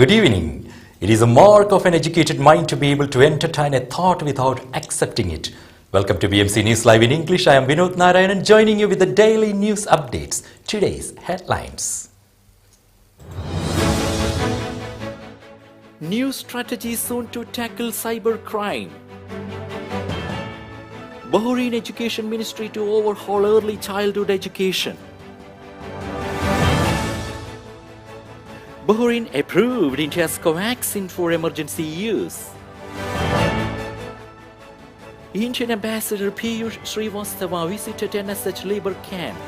Good evening. It is a mark of an educated mind to be able to entertain a thought without accepting it. Welcome to BMC News Live in English. I am Vinod Narayanan joining you with the daily news updates. Today's headlines. New strategy soon to tackle cybercrime. Bahrain Education Ministry to overhaul early childhood education. Bahrain approved India's Covaxin for emergency use. Indian Ambassador Piyush Srivastava visited NSH labor camp.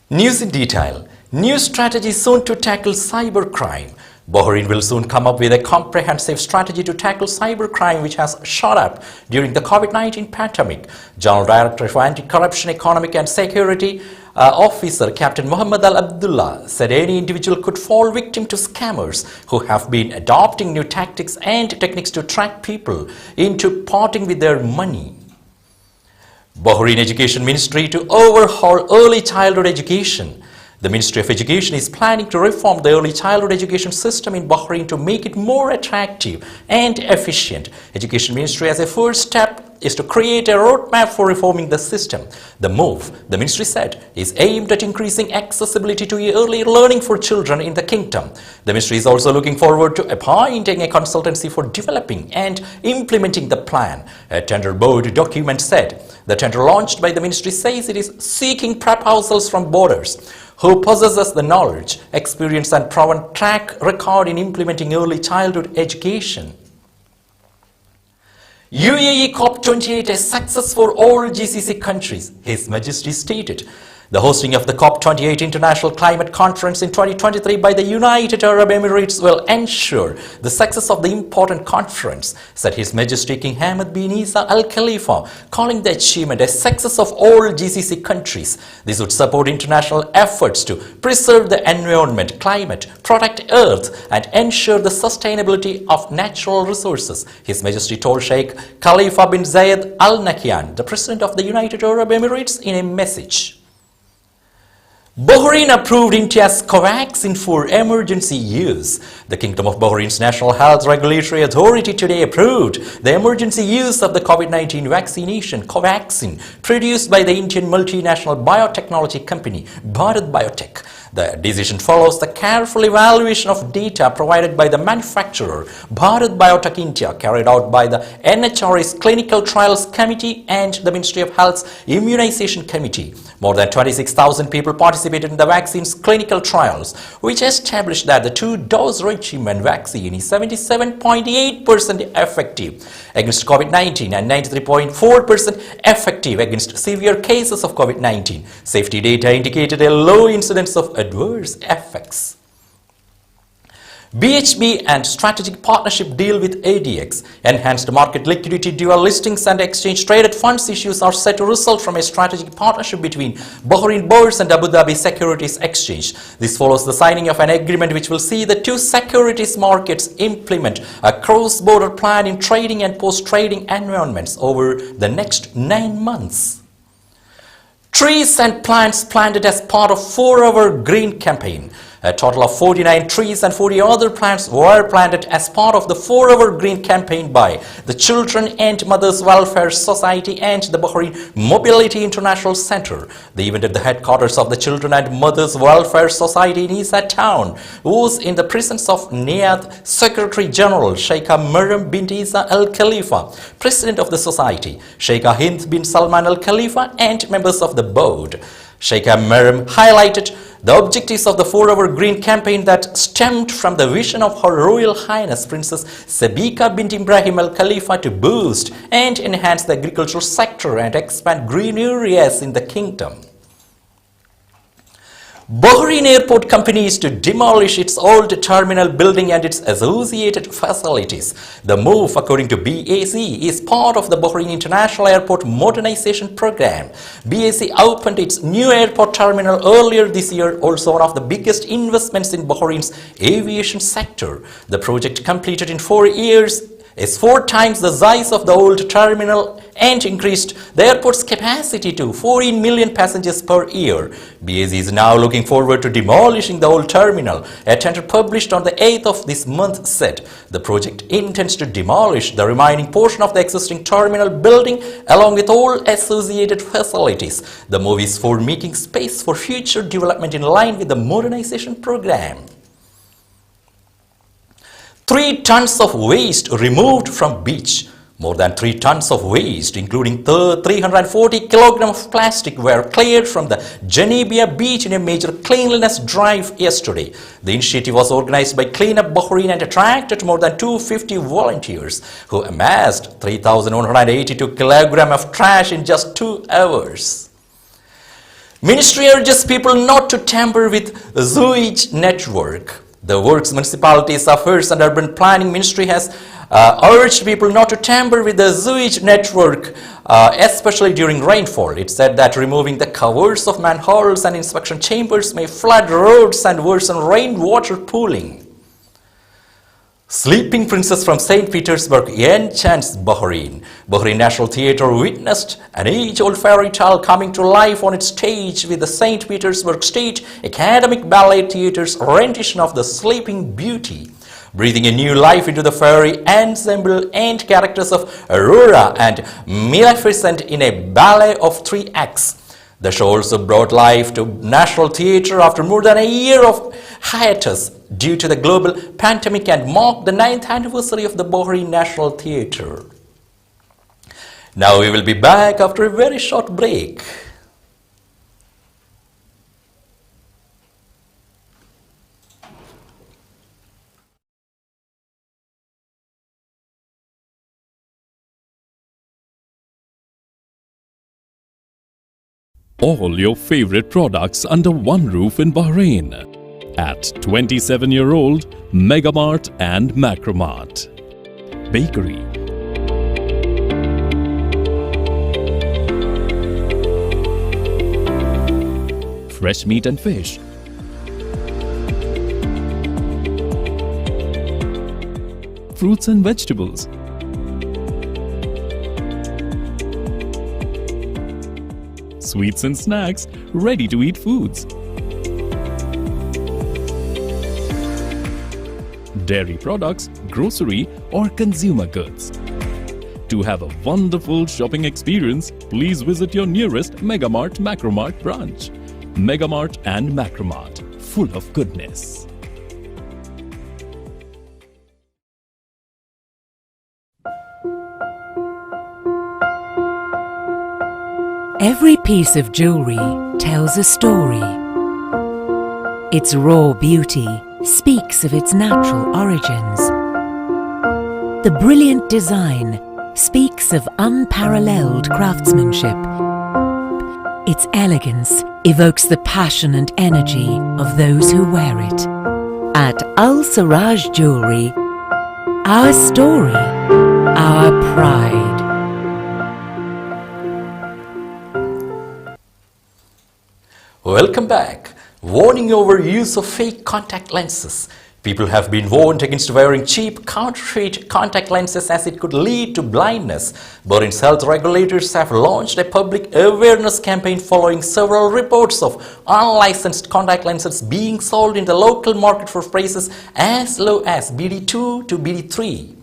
News in detail. New strategy soon to tackle cybercrime. Bahrain will soon come up with a comprehensive strategy to tackle cybercrime, which has shot up during the COVID-19 pandemic. General Director of Anti-Corruption, Economic and Security Officer Captain Muhammad Al Abdullah said any individual could fall victim to scammers who have been adopting new tactics and techniques to track people into parting with their money. Bahrain Education Ministry to overhaul early childhood education. The Ministry of Education is planning to reform the early childhood education system in Bahrain to make it more attractive and efficient. Education Ministry, as a first step, is to create a roadmap for reforming the system. The move, the ministry said, is aimed at increasing accessibility to early learning for children in the kingdom. The ministry is also looking forward to appointing a consultancy for developing and implementing the plan. A tender board document said the tender launched by the ministry says it is seeking proposals from boarders who possesses the knowledge, experience and proven track record in implementing early childhood education. UAE COP28 a success for all GCC countries, His Majesty stated. The hosting of the COP28 International Climate Conference in 2023 by the United Arab Emirates will ensure the success of the important conference, said His Majesty King Hamad bin Isa Al Khalifa, calling the achievement a success of all GCC countries. This would support international efforts to preserve the environment, climate, protect Earth, and ensure the sustainability of natural resources, His Majesty told Sheikh Khalifa bin Zayed Al Nahyan, the President of the United Arab Emirates, in a message. Bahrain approved India's Covaxin for emergency use. The Kingdom of Bahrain's National Health Regulatory Authority today approved the emergency use of the COVID-19 vaccination Covaxin produced by the Indian multinational biotechnology company Bharat Biotech. The decision follows the careful evaluation of data provided by the manufacturer Bharat Biotech India, carried out by the NHRA's Clinical Trials Committee and the Ministry of Health's Immunization Committee. More than 26,000 people participated in the vaccine's clinical trials, which established that the two-dose regimen vaccine is 77.8% effective against COVID-19 and 93.4% effective against severe cases of COVID-19. Safety data indicated a low incidence of adverse effects. BHB and strategic partnership deal with ADX. Enhanced market liquidity, dual listings and exchange traded funds issues are set to result from a strategic partnership between Bahrain Bourse and Abu Dhabi Securities Exchange. This follows the signing of an agreement which will see the two securities markets implement a cross-border plan in trading and post-trading environments over the next 9 months. Trees and plants planted as part of 4-hour green campaign. A total of 49 trees and 40 other plants were planted as part of the 4-hour green campaign by the Children and Mothers Welfare Society and the Bahrain Mobility International Center. The event at the headquarters of the Children and Mothers Welfare Society in Isa town was in the presence of NIAD Secretary General Sheikha Maryam bint Isa Al Khalifa, President of the Society, Sheikha Hind bin Salman Al Khalifa, and members of the board. Sheikha Maryam highlighted the objectives of the 4-hour green campaign that stemmed from the vision of Her Royal Highness Princess Sabika bint Ibrahim Al Khalifa to boost and enhance the agricultural sector and expand green areas in the kingdom. Bahrain Airport Company is to demolish its old terminal building and its associated facilities. The move, according to BAC, is part of the Bahrain International Airport Modernization Program. BAC opened its new airport terminal earlier this year, also one of the biggest investments in Bahrain's aviation sector. The project, completed in 4 years, is 4 times the size of the old terminal and increased the airport's capacity to 14 million passengers per year. BAC is now looking forward to demolishing the old terminal. A tender published on the 8th of this month said the project intends to demolish the remaining portion of the existing terminal building along with all associated facilities. The move is for making space for future development in line with the modernization program. 3 tons of waste removed from beach. More than 3 tons of waste, including 340 kilograms of plastic, were cleared from the Janabia beach in a major cleanliness drive yesterday. The initiative was organized by Clean Up Bahrain and attracted more than 250 volunteers who amassed 3,182 kilograms of trash in just 2 hours. Ministry urges people not to tamper with sewage network. The Works, Municipalities Affairs and Urban Planning Ministry has urged people not to tamper with the sewage network, especially during rainfall. It said that removing the covers of manholes and inspection chambers may flood roads and worsen rainwater pooling. Sleeping Princess from St. Petersburg enchants Bahrain. Bahrain National Theatre witnessed an age-old fairy tale coming to life on its stage with the St. Petersburg State Academic Ballet Theatre's rendition of The Sleeping Beauty. Breathing a new life into the fairy ensemble and characters of Aurora and Maleficent in a ballet of 3 acts. The show also brought life to National Theatre after more than a year of hiatus due to the global pandemic and marked the 9th anniversary of the Bahrain National Theatre. Now we will be back after a very short break. All your favorite products under one roof in Bahrain at 27-year-old Megamart and Macromart. Bakery, fresh meat and fish, fruits and vegetables, sweets and snacks, ready-to-eat foods, dairy products, grocery or consumer goods. To have a wonderful shopping experience, please visit your nearest Megamart Macromart branch. Megamart and Macromart, full of goodness. Every piece of jewelry tells a story. Its raw beauty speaks of its natural origins. The brilliant design speaks of unparalleled craftsmanship. Its elegance evokes the passion and energy of those who wear it. At Al Siraj Jewelry, our story, our pride. Welcome back. Warning over use of fake contact lenses. People have been warned against wearing cheap counterfeit contact lenses as it could lead to blindness. Bahrain's health regulators have launched a public awareness campaign following several reports of unlicensed contact lenses being sold in the local market for prices as low as BD2 to BD3.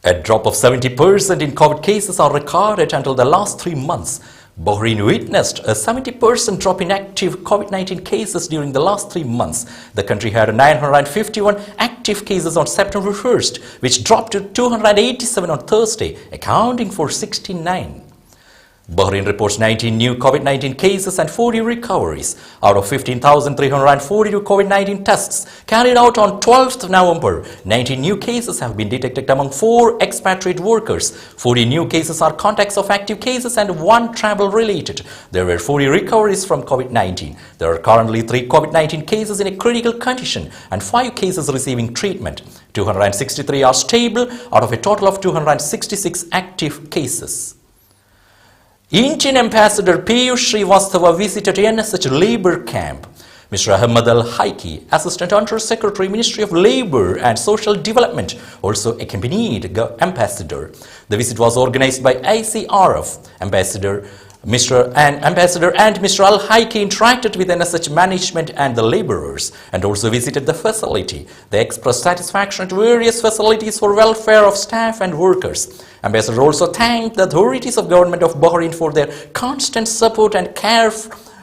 A drop of 70% in COVID cases are recorded until the last 3 months. Bahrain witnessed a 70% drop in active COVID-19 cases during the last 3 months. The country had 951 active cases on September 1st, which dropped to 287 on Thursday, accounting for 69. Bahrain reports 19 new COVID-19 cases and 40 recoveries. Out of 15,342 COVID-19 tests carried out on 12th November, 19 new cases have been detected among 4 expatriate workers. 40 new cases are contacts of active cases and 1 travel-related. There were 40 recoveries from COVID-19. There are currently 3 COVID-19 cases in a critical condition and 5 cases receiving treatment. 263 are stable out of a total of 266 active cases. Indian Ambassador Piyush Srivastava visited NSH labor camp. Mr. Ahmad Al-Haiki, Assistant Under Secretary, Ministry of Labour and Social Development, also accompanied the ambassador. The visit was organized by ICRF. Ambassador and Mr. Al-Haiki interacted with NSH management and the labourers and also visited the facility. They expressed satisfaction to various facilities for welfare of staff and workers. Ambassador also thanked the authorities of Government of Bahrain for their constant support and care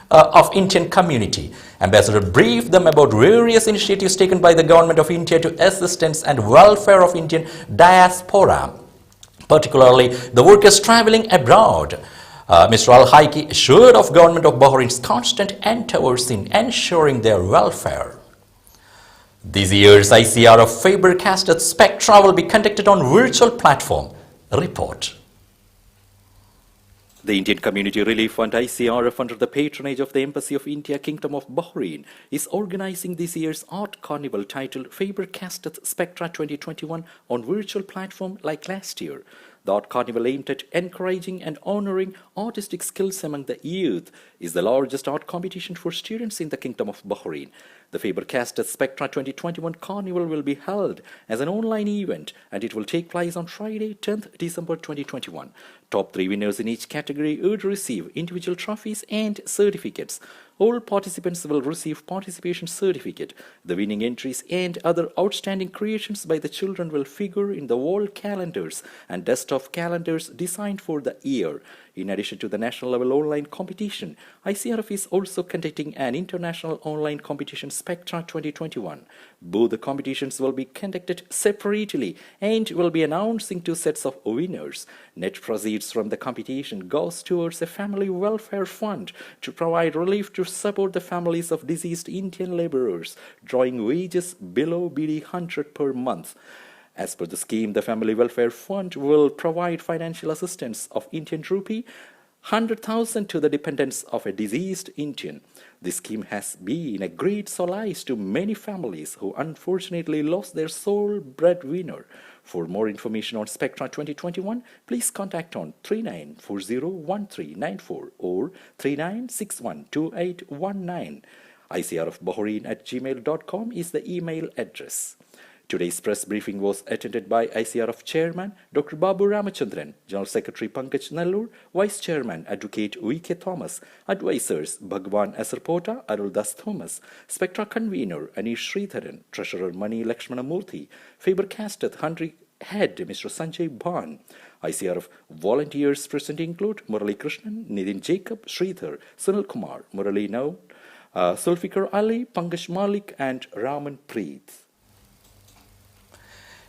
of Indian community. Ambassador briefed them about various initiatives taken by the Government of India to assistance and welfare of Indian diaspora, particularly the workers travelling abroad. Mr. Al-Haiki assured of Government of Bahrain's constant endeavours in ensuring their welfare. This year's ICRF Faber-Castell Spectra will be conducted on virtual platform. Report. The Indian Community Relief Fund ICRF, under the patronage of the Embassy of India, Kingdom of Bahrain, is organizing this year's art carnival titled Faber-Castell Spectra 2021 on virtual platform like last year. The art carnival, aimed at encouraging and honoring artistic skills among the youth, is the largest art competition for students in the Kingdom of Bahrain. The Faber-Castell Spectra 2021 Carnival will be held as an online event, and it will take place on Friday, 10th December 2021. Top 3 winners in each category would receive individual trophies and certificates. All participants will receive participation certificate. The winning entries and other outstanding creations by the children will figure in the wall calendars and desktop calendars designed for the year. In addition to the national level online competition, ICRF is also conducting an international online competition, Spectra 2021. Both the competitions will be conducted separately and will be announcing 2 sets of winners. Net proceeds from the competition goes towards a family welfare fund to provide relief to support the families of deceased Indian labourers drawing wages below BD 100 per month. As per the scheme, the Family Welfare Fund will provide financial assistance of Indian rupee 100,000 to the dependents of a deceased Indian. This scheme has been a great solace to many families who unfortunately lost their sole breadwinner. For more information on Spectra 2021, please contact on 39401394 or 39612819. icrfbahrain@gmail.com is the email address. Today's press briefing was attended by ICRF Chairman Dr. Babu Ramachandran, General Secretary Pankaj Nellur, Vice Chairman Advocate V.K. Thomas, Advisors Bhagwan Asarpota, Aruldas Thomas, Spectra Convener Anish Sridharan, Treasurer Mani Lakshmana Murthy, Faber-Castell Head Mr. Sanjay Bhan. ICRF volunteers present include Murali Krishnan, Nidin Jacob, Sridhar, Sunil Kumar, Murali Nau, Sulfikar Ali, Pankaj Malik and Raman Preet.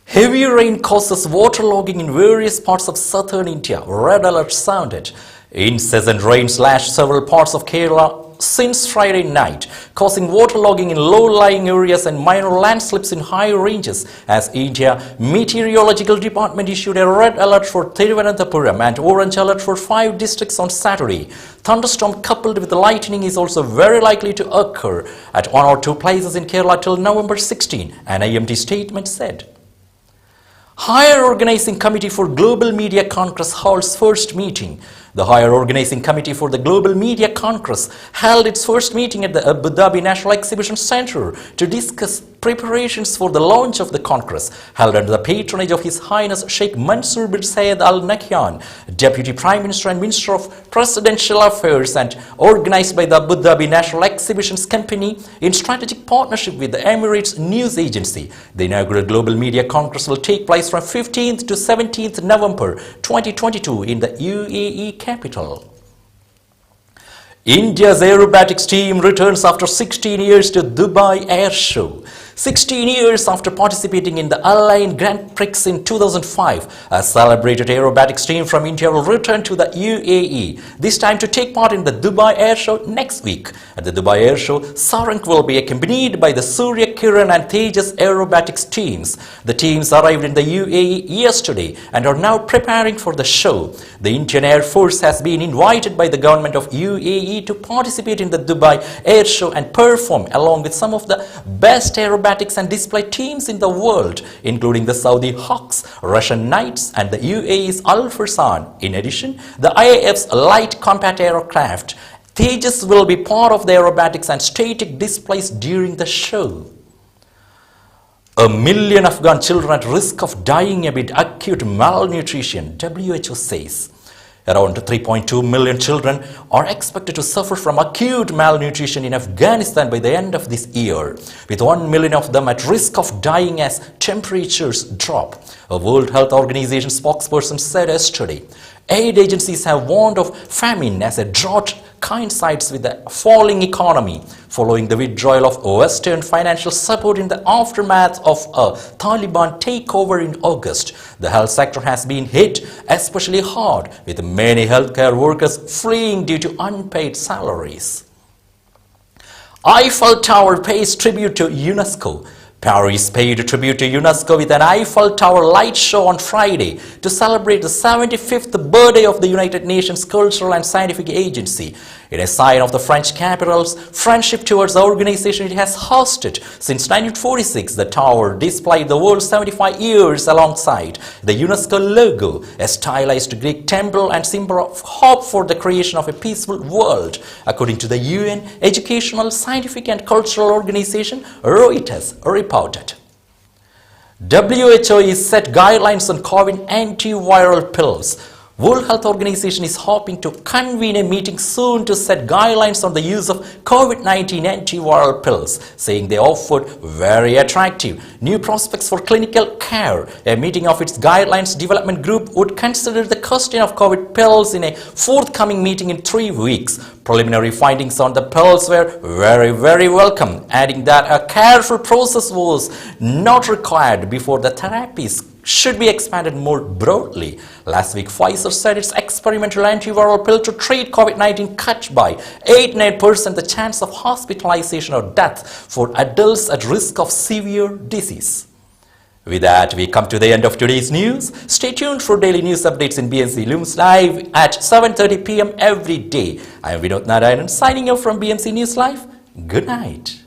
Heavy rain causes waterlogging in various parts of southern India. Red alert sounded. Incessant rain slashed several parts of Kerala since Friday night, causing waterlogging in low-lying areas and minor landslips in high ranges, as India Meteorological Department issued a red alert for Thiruvananthapuram and orange alert for 5 districts on Saturday. Thunderstorm coupled with lightning is also very likely to occur at 1 or 2 places in Kerala till November 16, an IMD statement said. Higher Organizing Committee for Global Media Congress holds first meeting. The Higher Organizing Committee for the Global Media Congress held its first meeting at the Abu Dhabi National Exhibition Centre to discuss preparations for the launch of the Congress, held under the patronage of His Highness Sheikh Mansour bin Zayed Al Nahyan, Deputy Prime Minister and Minister of Presidential Affairs, and organized by the Abu Dhabi National Exhibitions Company in strategic partnership with the Emirates News Agency. The inaugural Global Media Congress will take place from 15th to 17th November 2022 in the UAE capital. India's aerobatics team returns after 16 years to Dubai Air Show. 16 years after participating in the Al Ain Grand Prix in 2005, a celebrated aerobatics team from India will return to the UAE, this time to take part in the Dubai Air Show next week. At the Dubai Air Show, Sarang will be accompanied by the Surya Kiran and Tejas aerobatics teams. The teams arrived in the UAE yesterday and are now preparing for the show. The Indian Air Force has been invited by the government of UAE to participate in the Dubai Air Show and perform along with some of the best aerobatics and display teams in the world, including the Saudi Hawks, Russian Knights and the UAE's Al Fursan. In addition, the IAF's light combat aircraft Stages will be part of the aerobatics and static displays during the show. 1 million Afghan children at risk of dying amid acute malnutrition, WHO says. Around 3.2 million children are expected to suffer from acute malnutrition in Afghanistan by the end of this year, with 1 million of them at risk of dying as temperatures drop, a World Health Organization spokesperson said yesterday. Aid agencies have warned of famine as a drought coincides with the falling economy following the withdrawal of Western financial support in the aftermath of a Taliban takeover in August. The health sector has been hit especially hard, with many healthcare workers fleeing due to unpaid salaries. Eiffel Tower pays tribute to UNESCO. Paris paid tribute to UNESCO with an Eiffel Tower light show on Friday to celebrate the 75th birthday of the United Nations Cultural and Scientific Agency. In a sign of the French capital's friendship towards the organization it has hosted since 1946, the tower displayed the world's 75 years alongside the UNESCO logo, a stylized Greek temple and symbol of hope for the creation of a peaceful world, according to the UN Educational, Scientific and Cultural Organization, Reuters reported. WHO is set guidelines on COVID antiviral pills. World Health Organization is hoping to convene a meeting soon to set guidelines on the use of COVID-19 antiviral pills, saying they offered very attractive new prospects for clinical care. A meeting of its guidelines development group would consider the question of COVID pills in a forthcoming meeting in 3 weeks. Preliminary findings on the pills were very welcome, adding that a careful process was not required before the therapies should be expanded more broadly. Last week, Pfizer said its experimental antiviral pill to treat COVID-19 cut by 89% the chance of hospitalization or death for adults at risk of severe disease. With that, we come to the end of today's news. Stay tuned for daily news updates in BMC Looms Live at 7:30 p.m. every day. I am Vinod Narayanan signing off from BMC News Live. Good night.